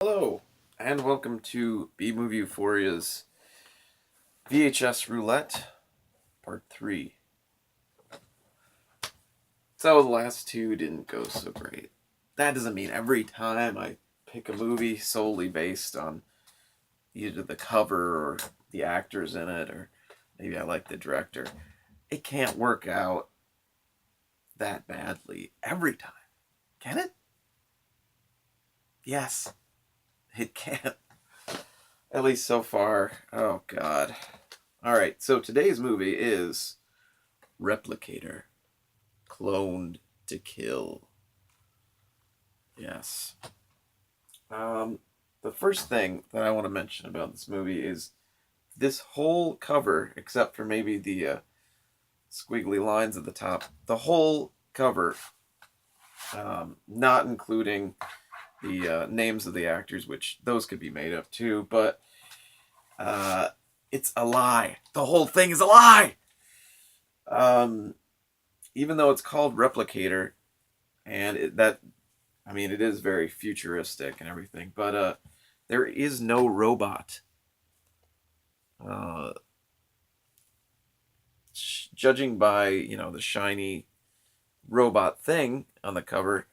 Hello, and welcome to B-Movie Euphoria's VHS Roulette, Part 3. So the last two didn't go so great. That doesn't mean every time I pick a movie solely based on either the cover or the actors in it, or maybe I like the director. It can't work out that badly every time. Can it? Yes, it can. At least so far. Oh, God. Alright, so today's movie is Replikator. Cloned to kill. Yes. Um, the first thing that I want to mention about this movie is this whole cover, except for maybe the squiggly lines at the top, the whole cover, not including the names of the actors, which those could be made up too, but uh, it's a lie. The whole thing is a lie! Um, Even though it's called Replicator, and it is very futuristic and everything, but there is no robot. Uh, Judging by the shiny robot thing on the cover,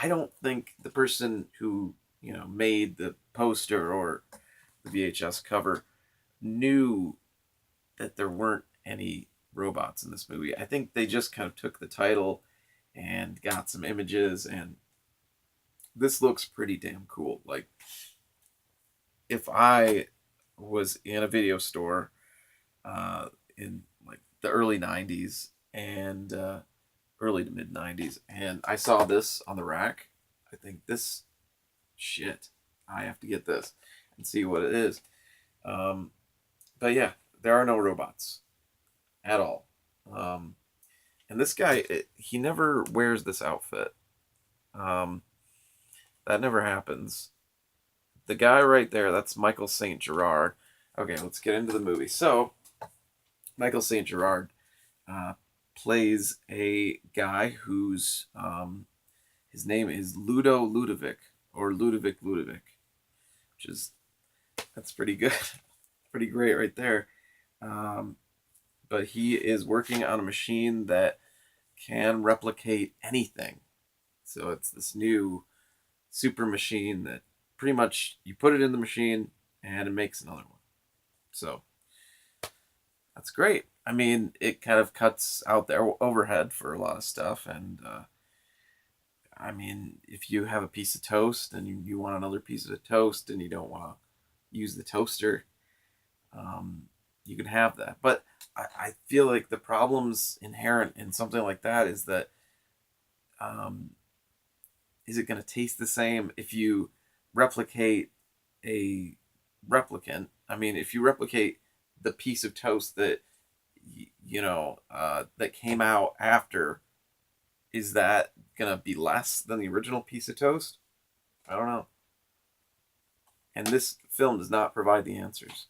I don't think the person who made the poster or the VHS cover knew that there weren't any robots in this movie. I think they just kind of took the title and got some images, and this looks pretty damn cool. Like, if I was in a video store in like the early 90s and early to mid 90s, and I saw this on the rack, I think this shit, I have to get this and see what it is. Um, but yeah, there are no robots at all. Um, and this guy, he never wears this outfit. Um, that never happens. The guy right there, that's Michael St. Gerard. Okay, let's get into the movie. So, Michael St. Gerard uh, plays a guy whose his name is Ludo Ludovic, or Ludovic Ludovic, which is that's pretty good, pretty great right there. Um, but he is working on a machine that can replicate anything. So it's this new super machine that pretty much you put it in the machine and it makes another one. So that's great. I mean, it kind of cuts out the overhead for a lot of stuff. And I mean, if you have a piece of toast and you want another piece of toast and you don't want to use the toaster, um, you can have that. But I feel like the problems inherent in something like that is that um, is it going to taste the same if you replicate a replicant? I mean, if you replicate the piece of toast that that came out after, is that gonna be less than the original piece of toast? I don't know. And this film does not provide the answers.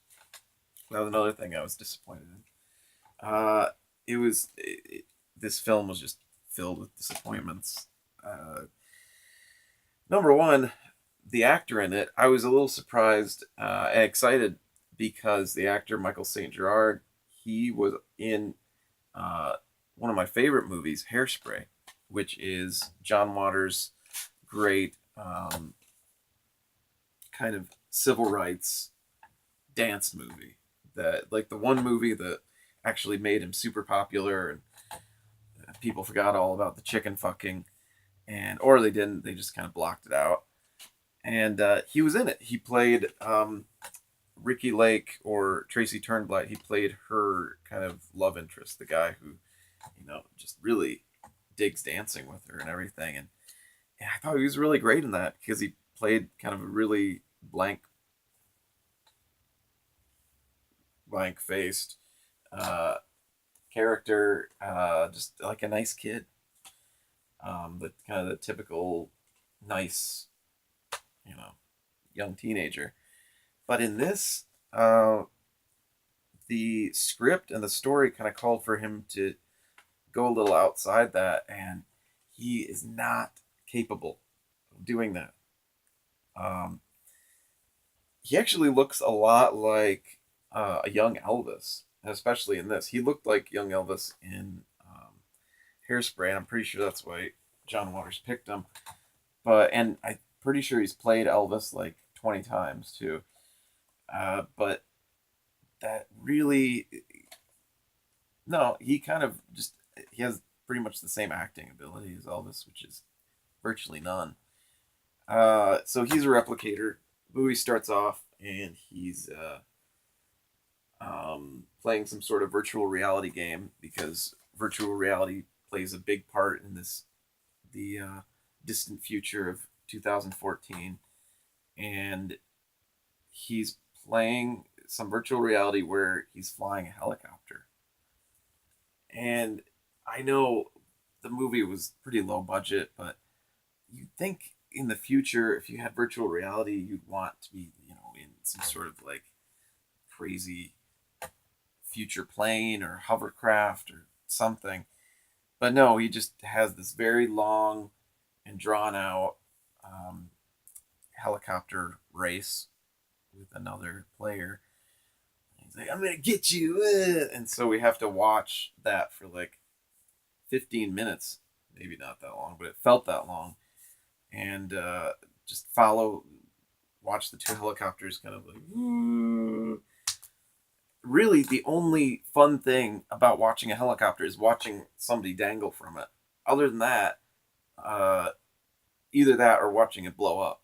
That was another thing I was disappointed in. This film was just filled with disappointments. Number one, the actor in it, I was a little surprised and excited because the actor Michael St. Gerard, he was in one of my favorite movies, Hairspray, which is John Waters' great kind of civil rights dance movie. That, like, the one movie that actually made him super popular, and people forgot all about the chicken fucking, and or they didn't, they just kind of blocked it out. And he was in it. He played Ricky Lake, or Tracy Turnblad. He played her kind of love interest, the guy who, just really digs dancing with her and everything. And I thought he was really great in that because he played kind of a really blank faced uh, character, just like a nice kid, but kind of the typical nice, you know, young teenager. But in this, the script and the story kind of called for him to go a little outside that, and he is not capable of doing that. he actually looks a lot like a young Elvis, especially in this. He looked like young Elvis in Hairspray, and I'm pretty sure that's why John Waters picked him. And I'm pretty sure he's played Elvis like 20 times too. But that really, no, he kind of just, he has pretty much the same acting ability as Elvis, which is virtually none. So he's a replicator. Movie starts off and he's playing some sort of virtual reality game because virtual reality plays a big part in the distant future of 2014, and he's playing some virtual reality where he's flying a helicopter. And I know the movie was pretty low budget, but you'd think in the future, if you had virtual reality, you'd want to be, in some sort of like crazy future plane or hovercraft or something. But no, he just has this very long and drawn out um, helicopter race with another player. He's like, "I'm gonna get you," and so we have to watch that for like 15 minutes, maybe not that long, but it felt that long, and just watch the two helicopters kind of like. Really, the only fun thing about watching a helicopter is watching somebody dangle from it. Other than that, uh, either that or watching it blow up,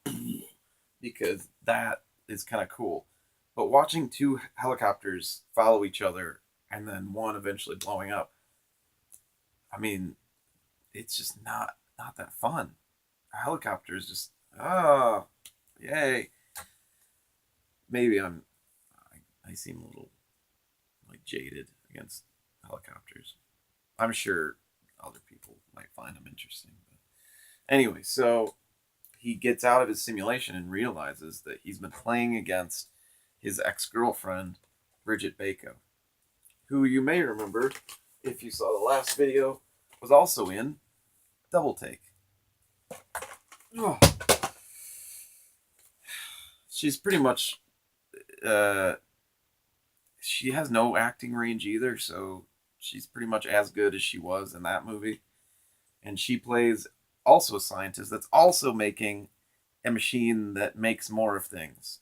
because that is kind of cool. But watching two helicopters follow each other and then one eventually blowing up, I mean, it's just not that fun. A helicopter is just yay. Maybe I seem a little like jaded against helicopters. I'm sure other people might find them interesting. But anyway, so he gets out of his simulation and realizes that he's been playing against his ex-girlfriend, Bridget Bako, who you may remember, if you saw the last video, was also in Double Take. Oh. She's pretty much, she has no acting range either, so she's pretty much as good as she was in that movie. And she plays also a scientist that's also making a machine that makes more of things.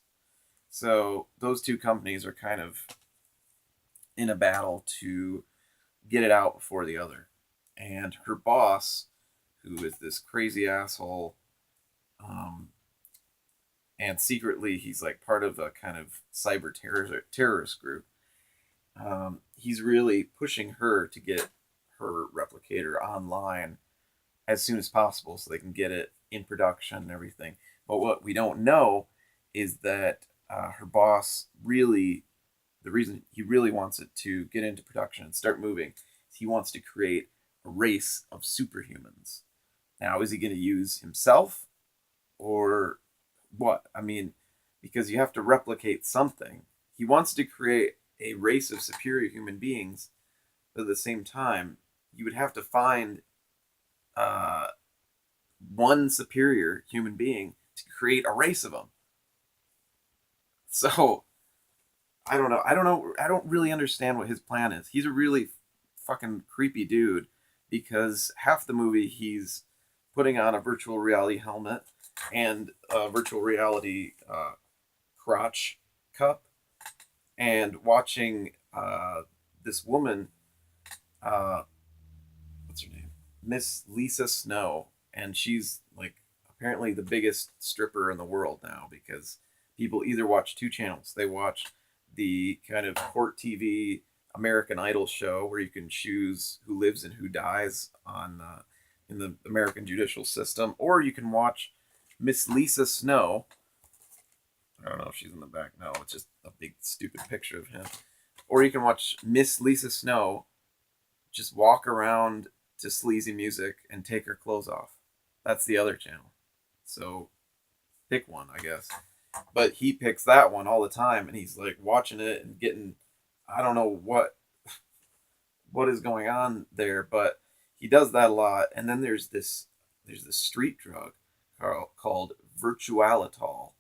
So those two companies are kind of in a battle to get it out before the other. And her boss, who is this crazy asshole, um, and secretly he's like part of a kind of cyber terrorist group. He's really pushing her to get her replicator online as soon as possible so they can get it in production and everything. But what we don't know is that her boss really, the reason he really wants it to get into production and start moving is he wants to create a race of superhumans. Now, is he going to use himself or what? I mean, because you have to replicate something. He wants to create a race of superior human beings, but at the same time, you would have to find uh, one superior human being to create a race of them. So I don't know. I don't know. I don't really understand what his plan is. He's a really fucking creepy dude because half the movie he's putting on a virtual reality helmet and a virtual reality crotch cup and watching this woman, uh, what's her name? Miss Lisa Snow. And she's like apparently the biggest stripper in the world now because people either watch two channels. They watch the kind of court TV American Idol show where you can choose who lives and who dies on in the American judicial system, or you can watch Miss Lisa Snow. I don't know if she's in the back. No, it's just a big stupid picture of him. Or you can watch Miss Lisa Snow just walk around to sleazy music and take her clothes off. That's the other channel. So pick one, I guess. But he picks that one all the time, and he's like watching it and getting, I don't know what is going on there, but he does that a lot. And then there's this street drug called virtualitol,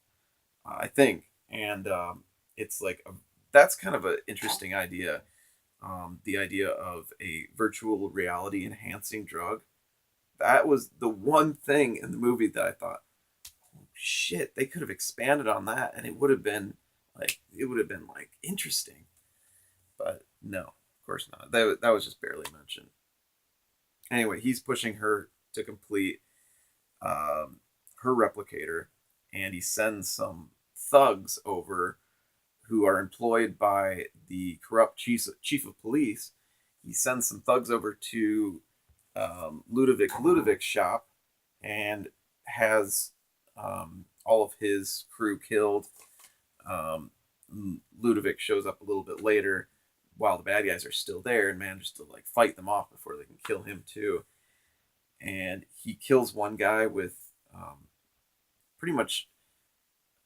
I think. And it's like that's kind of an interesting idea. The idea of a virtual reality enhancing drug. That was the one thing in the movie that I thought, oh, shit, they could have expanded on that, and it would have been like interesting. But no, of course not. That was just barely mentioned. Anyway, he's pushing her to complete um, her replicator, and he sends some thugs over who are employed by the corrupt chief of police. He sends some thugs over to Ludovic's shop and has all of his crew killed. Um, Ludovic shows up a little bit later while the bad guys are still there and manages to like fight them off before they can kill him too. And he kills one guy with pretty much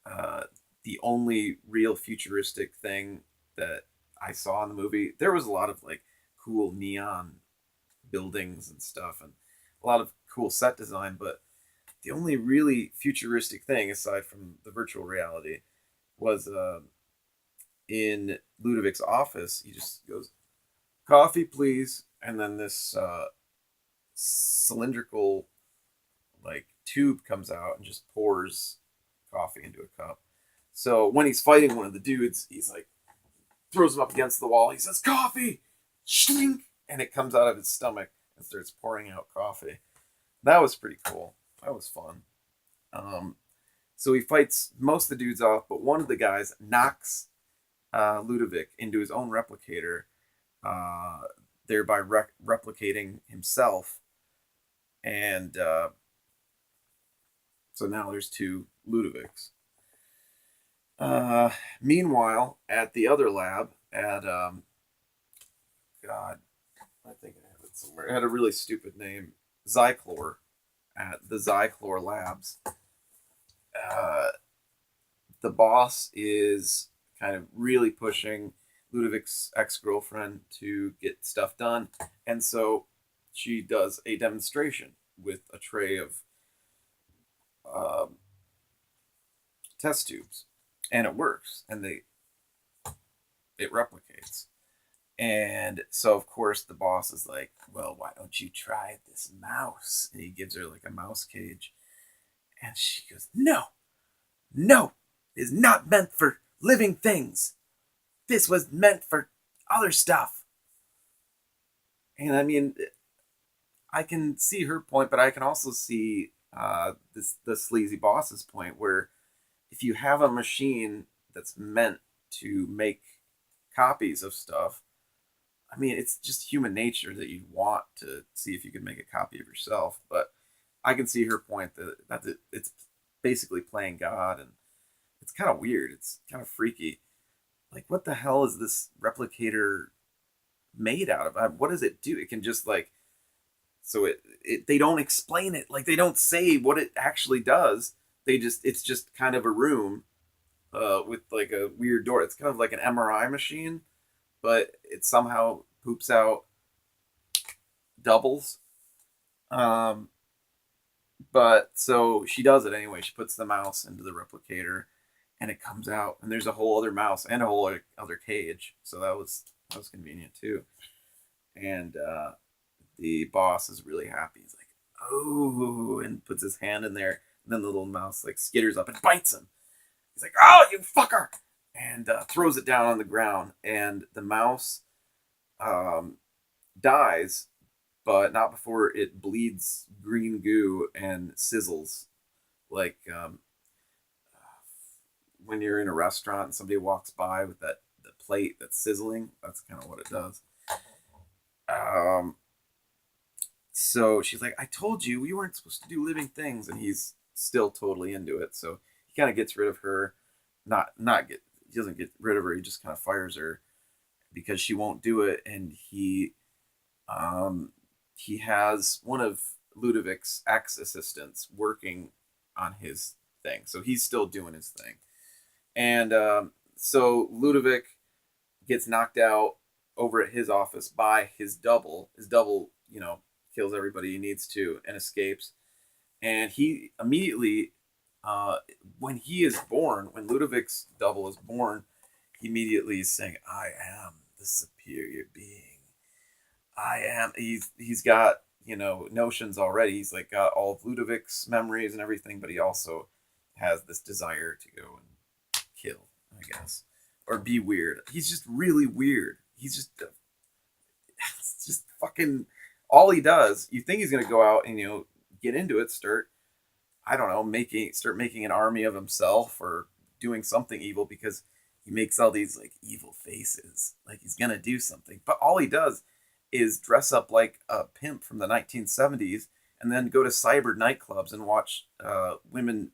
uh, the only real futuristic thing that I saw in the movie. There was a lot of like cool neon buildings and stuff, and a lot of cool set design, but the only really futuristic thing aside from the virtual reality was in Ludovic's office. He just goes, "Coffee, please," and then this cylindrical like tube comes out and just pours coffee into a cup. So when he's fighting one of the dudes, he's like throws him up against the wall. He says, "Coffee!" Shlink! And it comes out of his stomach and starts pouring out coffee. That was pretty cool. That was fun. Um, so he fights most of the dudes off, but one of the guys knocks Ludovic into his own replicator, uh, thereby replicating himself. And so now there's two Ludovics. Meanwhile, at the other lab, at God, I think I have it somewhere. It had a really stupid name, Zyclor, at the Zyclor Labs. Uh, the boss is kind of really pushing Ludovic's ex girlfriend to get stuff done, and so she does a demonstration with a tray of um, test tubes, and it works, and it replicates. And so, of course, the boss is like, "Well, why don't you try this mouse?" And he gives her like a mouse cage. And she goes, "No, no, it is not meant for living things. This was meant for other stuff." And I mean, I can see her point, but I can also see the sleazy boss's point where if you have a machine that's meant to make copies of stuff, I mean, it's just human nature that you want to see if you can make a copy of yourself. But I can see her point that it's basically playing God, and it's kind of weird. It's kind of freaky. Like, what the hell is this replicator made out of? What does it do? It can just like so it they don't explain it. Like they don't say what it actually does. It's just kind of a room with like a weird door. It's kind of like an MRI machine, but it somehow poops out doubles. Um, but so she does it anyway. She puts the mouse into the replicator, and it comes out, and there's a whole other mouse and a whole other cage. So that was convenient too. And the boss is really happy. He's like, "Oh," and puts his hand in there, and then the little mouse like skitters up and bites him. He's like, "Oh, you fucker!" and throws it down on the ground, and the mouse um, dies, but not before it bleeds green goo and sizzles. Like when you're in a restaurant and somebody walks by with the plate that's sizzling, that's kind of what it does. Um, so she's like, "I told you we weren't supposed to do living things," and he's still totally into it. So he kind of gets rid of her. Not get he doesn't get rid of her. He just kind of fires her because she won't do it, and um he has one of Ludovic's ex assistants working on his thing, so he's still doing his thing. And so Ludovic gets knocked out over at his office by his double. His double, kills everybody he needs to and escapes. And he immediately uh, when he is born, when Ludovic's double is born, he immediately is saying, "I am the superior being. I am." He's got notions already. He's like got all of Ludovic's memories and everything, but he also has this desire to go and kill, I guess, or be weird. He's just really weird. He's just it's just fucking all he does. You think he's gonna go out and get into it, start I don't know, making an army of himself or doing something evil because he makes all these like evil faces, like he's gonna do something. But all he does is dress up like a pimp from the 1970s and then go to cyber nightclubs and watch women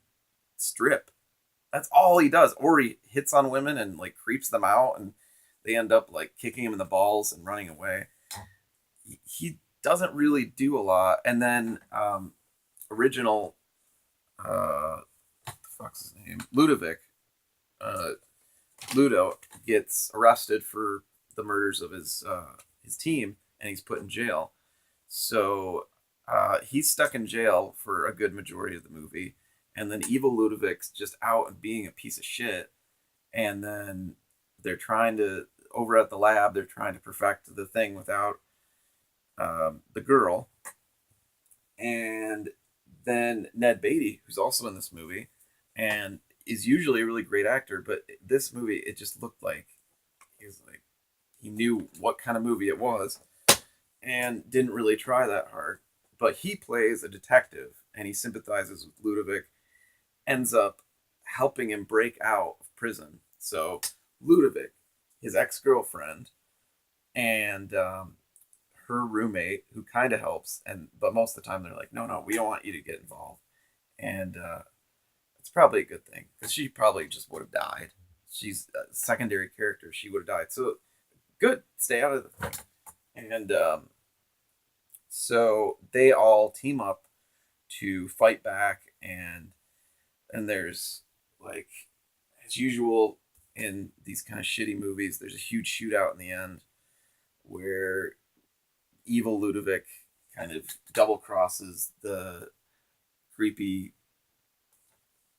strip. That's all he does. Or he hits on women and like creeps them out, and they end up like kicking him in the balls and running away. He doesn't really do a lot. And then original what the fuck's his name? Ludovic. Uh, Ludo gets arrested for the murders of his team, and he's put in jail. So he's stuck in jail for a good majority of the movie, and then evil Ludovic's just out and being a piece of shit. And then they're trying to over at the lab, they're trying to perfect the thing without the girl, and then Ned Beatty, who's also in this movie, and is usually a really great actor, but this movie it just looked like he knew what kind of movie it was and didn't really try that hard. But he plays a detective and he sympathizes with Ludovic, ends up helping him break out of prison. So Ludovic, his ex-girlfriend, and her roommate, who kind of helps, but most of the time they're like, no, we don't want you to get involved, and it's probably a good thing because she probably just would have died. She's a secondary character; she would have died. So good, stay out of the thing. And so they all team up to fight back, and there's like as usual in these kind of shitty movies, there's a huge shootout in the end where evil Ludovic kind of double crosses the creepy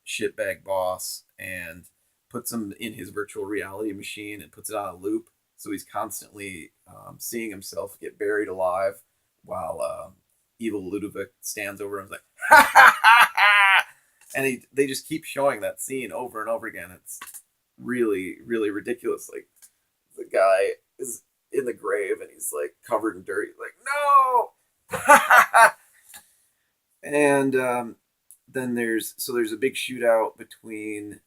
shitbag boss and puts him in his virtual reality machine and puts it on a loop. So he's constantly seeing himself get buried alive while evil Ludovic stands over him and is like, ha ha ha ha! And they just keep showing that scene over and over again. It's really, really ridiculous. Like, the guy is in the grave and he's like covered in dirt. He's like, no! And then there's a big shootout between.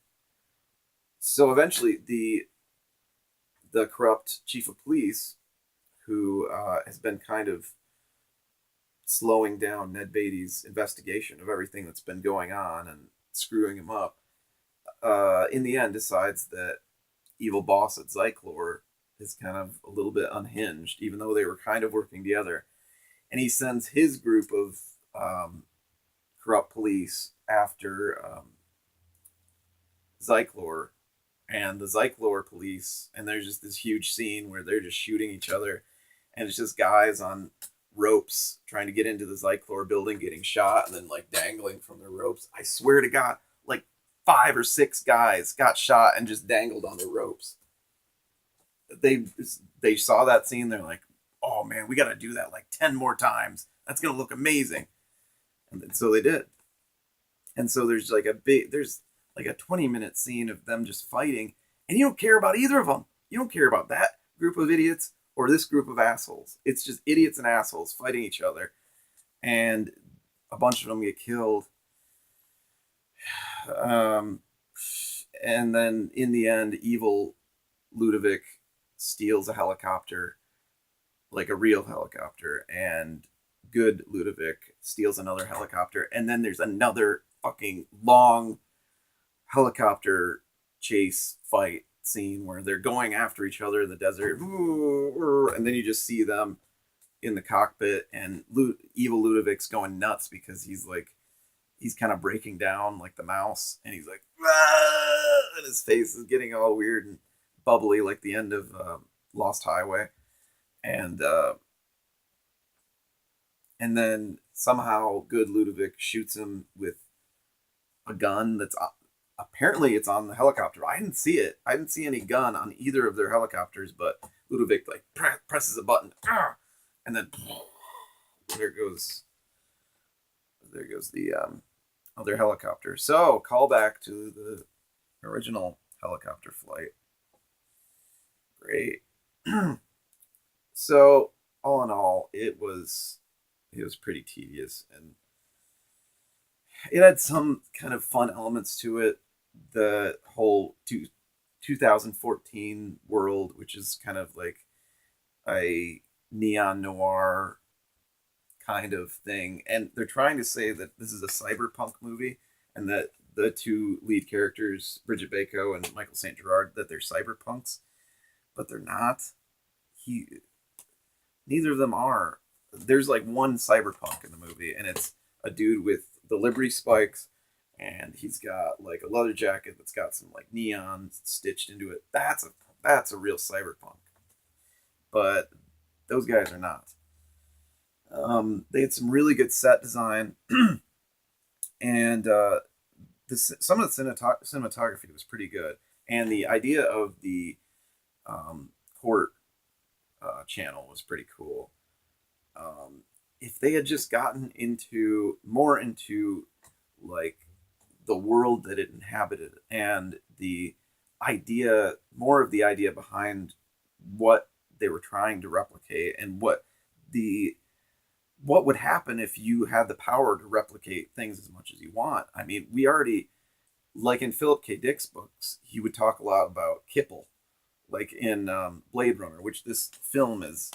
So eventually, the corrupt chief of police, who has been kind of slowing down Ned Beatty's investigation of everything that's been going on and screwing him up, in the end decides that evil boss at Zyklor is kind of a little bit unhinged, even though they were kind of working together. And he sends his group of corrupt police after Zyklor, and the Zyklor police, and there's just this huge scene where they're just shooting each other, and it's just guys on ropes trying to get into the Zyklor building, getting shot, and then like dangling from their ropes. I swear to God, like 5 or 6 guys got shot and just dangled on the ropes. They saw that scene. They're like, "Oh man, we got to do that like 10 more times. That's gonna look amazing." And then, so they did. And so there's like a 20-minute scene of them just fighting, and you don't care about either of them. You don't care about that group of idiots or this group of assholes. It's just idiots and assholes fighting each other, and a bunch of them get killed. And then in the end, evil Ludovic steals a helicopter, like a real helicopter, and good Ludovic steals another helicopter, and then there's another fucking long helicopter chase fight scene where they're going after each other in the desert, and then you just see them in the cockpit, and evil Ludovic's going nuts because he's kind of breaking down like the mouse, and he's like, ah! And his face is getting all weird and bubbly like the end of Lost Highway, and then somehow good Ludovic shoots him with a gun that's apparently it's on the helicopter. I didn't see it. I didn't see any gun on either of their helicopters, but Ludovic like presses a button, and then there goes the other helicopter. So call back to the original helicopter flight. Great. So all in all, it was pretty tedious, and it had some kind of fun elements to it. The whole 2014 world, which is kind of like a neon noir kind of thing, and they're trying to say that this is a cyberpunk movie, and that the two lead characters, Bridget Bako and Michael St. Gerard, that they're cyberpunks, but they're not. Neither of them are. There's like one cyberpunk in the movie, and it's a dude with the Liberty spikes, and he's got like a leather jacket that's got some like neon stitched into it. That's a real cyberpunk. But those guys are not. They had some really good set design, and some of the cinematography was pretty good, and the idea of the court channel was pretty cool. If they had just gotten more into like the world that it inhabited, and more of the idea behind what they were trying to replicate, and what would happen if you had the power to replicate things as much as you want. I mean, we already, like in Philip K. Dick's books, he would talk a lot about Kipple, like in Blade Runner, which this film is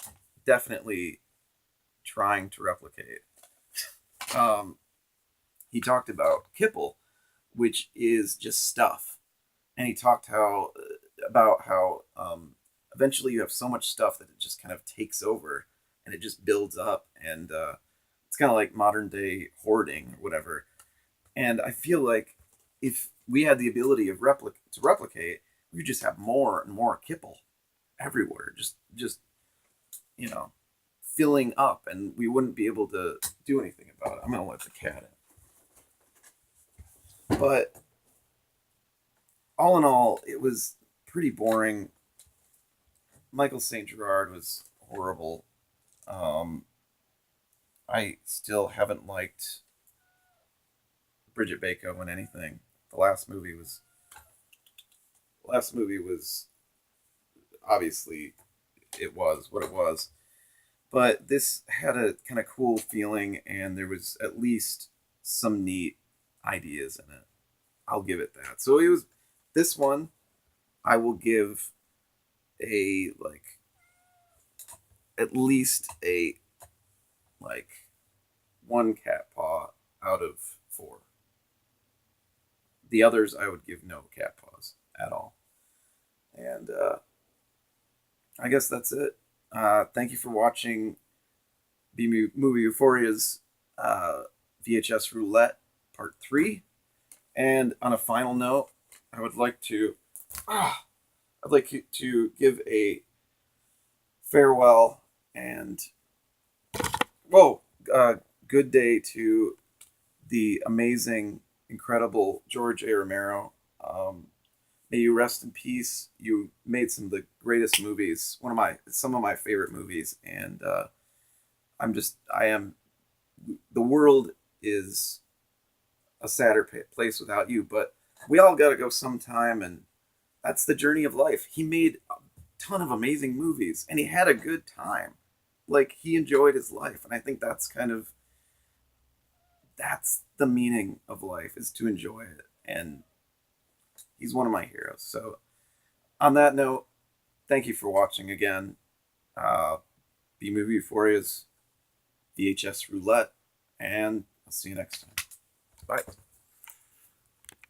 definitely trying to replicate. He talked about Kipple, which is just stuff, and he talked about how eventually you have so much stuff that it just kind of takes over, and it just builds up, and it's kind of like modern day hoarding or whatever. And I feel like if we had the ability of to replicate, we would just have more and more Kipple everywhere, just filling up, and we wouldn't be able to do anything about it. I'm gonna let the cat in. But all in all, it was pretty boring. Michael St. Gerard was horrible. I still haven't liked Bridget Bako in anything. The last movie was obviously, it was what it was. But this had a kind of cool feeling, and there was at least some neat ideas in it. I'll give it that. So this one, I will give at least a one cat paw out of 4. The others I would give no cat paws at all. And I guess that's it. Thank you for watching Movie Euphoria's VHS Roulette Part 3. And on a final note, I would like to give a farewell and good day to the amazing, incredible George A. Romero. May you rest in peace. You made some of the greatest movies, some of my favorite movies, and the world is a sadder place without you, but we all got to go sometime, and that's the journey of life. He made a ton of amazing movies, and he had a good time. Like, he enjoyed his life, and I think that's the meaning of life, is to enjoy it, and he's one of my heroes. So on that note, thank you for watching again. B-Movie Euphoria's VHS Roulette, and I'll see you next time. Bye.